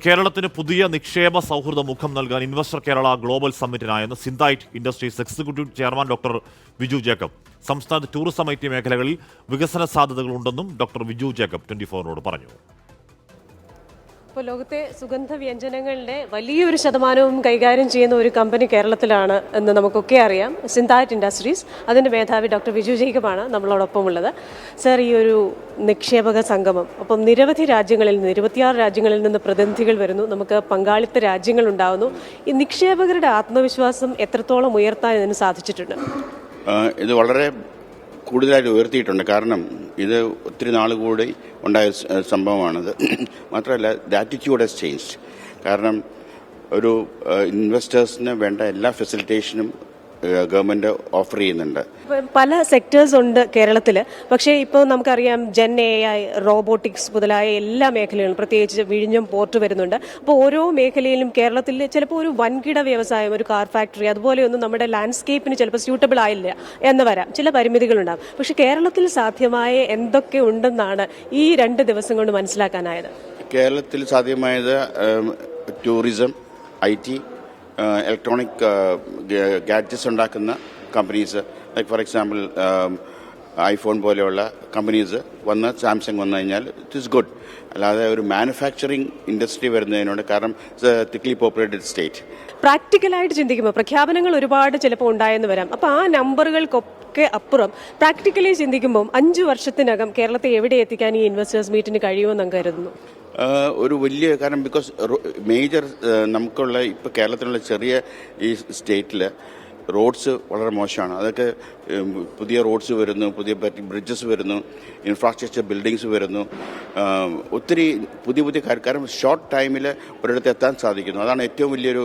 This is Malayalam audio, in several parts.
കേരളത്തിന് പുതിയ നിക്ഷേപ സൗഹൃദ മുഖം നൽകാൻ ഇൻവെസ്റ്റർ കേരള ഗ്ലോബൽ സമ്മിറ്റിനായെന്ന് Synthite industries executive chairman doctor Viju Jacob. സംസ്ഥാനത്ത് ടൂറിസം ഐ ടി മേഖലകളിൽ വികസന സാധ്യതകളുണ്ടെന്നും ഡോക്ടർ വിജു ജേക്കബ് 24 പറഞ്ഞു. ഇപ്പോൾ ലോകത്തെ സുഗന്ധ വ്യഞ്ജനങ്ങളുടെ വലിയൊരു ശതമാനവും കൈകാര്യം ചെയ്യുന്ന ഒരു കമ്പനി കേരളത്തിലാണ് എന്ന് നമുക്കൊക്കെ അറിയാം, സിന്തൈറ്റ് ഇൻഡസ്ട്രീസ്. അതിൻ്റെ മേധാവി ഡോക്ടർ വിജു ജേക്കബാണ് നമ്മളോടൊപ്പം ഉള്ളത്. സർ, ഈ ഒരു നിക്ഷേപക സംഗമം, അപ്പം നിരവധി രാജ്യങ്ങളിൽ നിന്ന് 26 രാജ്യങ്ങളിൽ നിന്ന് പ്രതിനിധികൾ വരുന്നു, നമുക്ക് പങ്കാളിത്ത രാജ്യങ്ങൾ ഉണ്ടാകുന്നു. ഈ നിക്ഷേപകരുടെ ആത്മവിശ്വാസം എത്രത്തോളം ഉയർത്താൻ ഇതിന് സാധിച്ചിട്ടുണ്ട്? ഇത് വളരെ കൂടുതലായിട്ട് ഉയർത്തിയിട്ടുണ്ട്. കാരണം ഇത് ഒത്തിരി നാൾ കൂടി ഉണ്ടായ സംഭവമാണിത്. മാത്രമല്ല, ദ ആറ്റിറ്റ്യൂഡ് ഹസ് ചേഞ്ച്ഡ്. കാരണം ഒരു ഇൻവെസ്റ്റേഴ്സിന് വേണ്ട എല്ലാ ഫെസിലിറ്റേഷനും ഗവൺമെന്റ് ഓഫർ ചെയ്യുന്നുണ്ട്. പല സെക്ടേഴ്സ് ഉണ്ട് കേരളത്തിൽ. പക്ഷേ ഇപ്പോൾ നമുക്കറിയാം ജെൻ AI, റോബോട്ടിക്സ് മുതലായ എല്ലാ മേഖലകളും, പ്രത്യേകിച്ച് വിഴിഞ്ഞം പോർട്ട് വരുന്നുണ്ട്. അപ്പോൾ ഓരോ മേഖലയിലും കേരളത്തിൽ ചിലപ്പോൾ ഒരു വൻകിട വ്യവസായം, ഒരു കാർ ഫാക്ടറി അതുപോലെയൊന്നും നമ്മുടെ ലാൻഡ്സ്കേപ്പിന് ചിലപ്പോൾ സ്യൂട്ടബിൾ ആയില്ല എന്ന് വരാം, ചില പരിമിതികളുണ്ടാകും. പക്ഷെ കേരളത്തിൽ സാധ്യമായ എന്തൊക്കെ ഉണ്ടെന്നാണ് ഈ 2 ദിവസം കൊണ്ട് മനസ്സിലാക്കാനായത്? കേരളത്തിൽ സാധ്യമായത് ടൂറിസം, IT, ഇലക്ട്രോണിക് ഗാഡ്ജറ്റ്സ് ഉണ്ടാക്കുന്ന companies, like for example iPhone പോലെയുള്ള കമ്പനീസ് വന്ന്, സാംസങ് വന്നു കഴിഞ്ഞാൽ ഇറ്റ് ഈസ് ഗുഡ്. അല്ലാതെ ഒരു മാനുഫാക്ചറിങ് ഇൻഡസ്ട്രി വരുന്നതിനോട്, കാരണം തിക്ലി പോപ്പുലേറ്റഡ് സ്റ്റേറ്റ്. പ്രാക്ടിക്കലായിട്ട് ചിന്തിക്കുമ്പോൾ പ്രഖ്യാപനങ്ങൾ ഒരുപാട് ചിലപ്പോൾ ഉണ്ടായെന്ന് വരാം. അപ്പോൾ ആ നമ്പറുകൾക്കൊക്കെ അപ്പുറം പ്രാക്ടിക്കലി ചിന്തിക്കുമ്പോൾ 5 വർഷത്തിനകം കേരളത്തെ എവിടെ എത്തിക്കാൻ ഈ ഇൻവെസ്റ്റേഴ്സ് മീറ്റിന് കഴിയുമെന്ന് കരുതുന്നു? ഒരു വലിയ കാരണം, ബിക്കോസ് മേജർ നമുക്കുള്ള ഇപ്പോൾ കേരളത്തിലുള്ള ചെറിയ ഈ സ്റ്റേറ്റിൽ റോഡ്സ് വളരെ മോശമാണ്. അതൊക്കെ പുതിയ റോഡ്സ് വരുന്നു, പുതിയ ബ്രിഡ്ജസ് വരുന്നു, ഇൻഫ്രാസ്ട്രക്ചർ ബിൽഡിങ്സ് വരുന്നു, ഒത്തിരി പുതിയ കാരണം ഷോർട്ട് ടൈമിൽ ഒരിടത്ത് എത്താൻ സാധിക്കുന്നു. അതാണ് ഏറ്റവും വലിയൊരു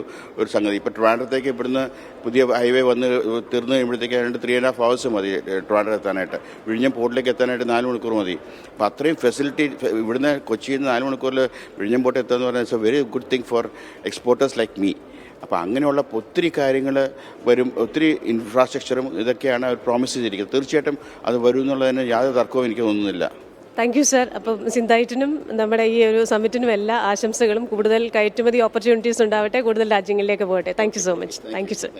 സംഗതി. ഇപ്പോൾ ട്രിവാൻഡ്രത്തേക്ക് ഇവിടുന്ന് പുതിയ ഹൈവേ വന്ന് തീർന്നു കഴിയുമ്പോഴത്തേക്ക് 3.5 hours മതി ട്രിവാൻഡ്രം എത്താനായിട്ട്. വിഴിഞ്ഞം പോർട്ടിലേക്ക് എത്താനായിട്ട് 4 മണിക്കൂർ മതി. അപ്പോൾ അത്രയും ഫെസിലിറ്റി ഇവിടുന്ന് കൊച്ചിയിൽ നിന്ന് 4 മണിക്കൂറിൽ വിഴിഞ്ഞം പോർട്ട് എത്തുക എന്ന് പറഞ്ഞാൽ it's A very good thing for exporters like me. അപ്പോൾ അങ്ങനെയുള്ള ഒത്തിരി കാര്യങ്ങൾ വരും, ഒത്തിരി ഇൻഫ്രാസ്ട്രക്ചറും ഇതൊക്കെയാണ് അവർ പ്രോമിസ് ചെയ്തിരിക്കുന്നത്. തീർച്ചയായിട്ടും അത് വരും എന്നുള്ളതിന് യാതൊരു തർക്കവും എനിക്ക് തോന്നുന്നില്ല. Thank you sir. അപ്പം സിന്തൈറ്റിനും നമ്മുടെ ഈ ഒരു സമ്മിറ്റിനും എല്ലാ ആശംസകളും. കൂടുതൽ കയറ്റുമതി ഓപ്പർച്യൂണിറ്റീസ് ഉണ്ടാവട്ടെ, കൂടുതൽ രാജ്യങ്ങളിലേക്ക് പോകട്ടെ. Thank you so much. Thank you sir.